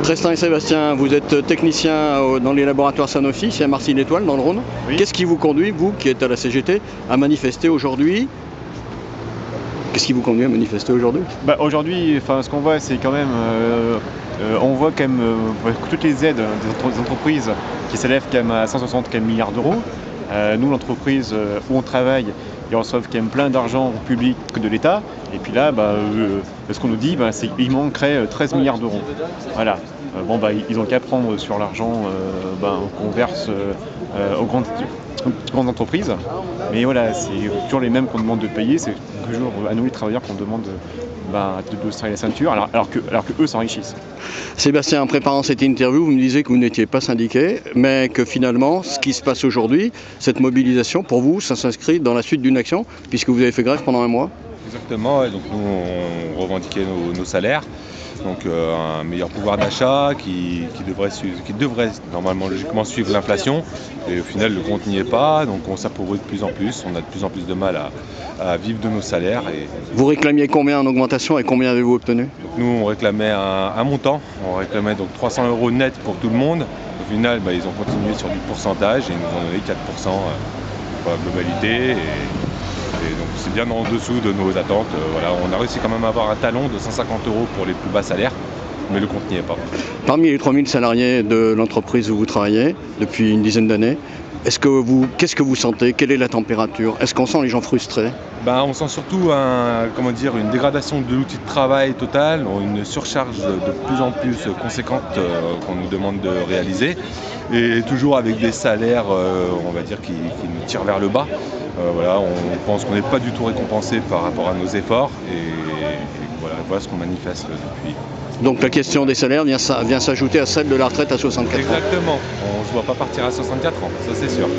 Tristan et Sébastien, vous êtes techniciens dans les laboratoires Sanofi, ici à Marcy-l'Étoile, dans le Rhône. Oui. Qu'est-ce qui vous conduit, vous qui êtes à la CGT, à manifester aujourd'hui? Qu'est-ce qui vous conduit à manifester aujourd'hui? Aujourd'hui, ce qu'on voit, c'est quand même, on voit quand même que toutes les aides des entreprises qui s'élèvent quand même à 160 quand même milliards d'euros. Nous, l'entreprise où on travaille, ils reçoivent quand même plein d'argent au public que de l'État. Et puis là, ce qu'on nous dit, c'est qu'il manquerait 13 milliards d'euros. Voilà. Ils n'ont qu'à prendre sur l'argent qu'on verse aux grandes entreprises. Mais voilà, c'est toujours les mêmes qu'on demande de payer. C'est toujours à nous les travailleurs qu'on demande de serrer la ceinture, alors que eux s'enrichissent. Sébastien, en préparant cette interview, vous me disiez que vous n'étiez pas syndiqué, mais que finalement, ce qui se passe aujourd'hui, cette mobilisation, pour vous, ça s'inscrit dans la suite d'une action, puisque vous avez fait grève pendant un mois. Exactement, et donc nous on revendiquait nos salaires, donc un meilleur pouvoir d'achat qui devrait normalement logiquement suivre l'inflation, et au final le compte n'y est pas, donc on s'appauvrit de plus en plus, on a de plus en plus de mal à vivre de nos salaires. Vous réclamiez combien en augmentation et combien avez-vous obtenu? Donc nous on réclamait un montant, on réclamait donc 300 € net pour tout le monde. Au final ils ont continué sur du pourcentage et ils nous ont donné 4% pour la globalité. Et donc c'est bien en dessous de nos attentes. On a réussi quand même à avoir un talon de 150 € pour les plus bas salaires, mais le compte n'y est pas. Parmi les 3000 salariés de l'entreprise où vous travaillez depuis une dizaine d'années, qu'est-ce que vous sentez? Quelle est la température? Est-ce qu'on sent les gens frustrés? On sent surtout une dégradation de l'outil de travail total, une surcharge de plus en plus conséquente qu'on nous demande de réaliser, et toujours avec des salaires qui nous tirent vers le bas. On pense qu'on n'est pas du tout récompensé par rapport à nos efforts, et voilà ce qu'on manifeste depuis. Donc la question des salaires vient s'ajouter à celle de la retraite à 64 ans. Exactement, on ne se voit pas partir à 64 ans, ça c'est sûr.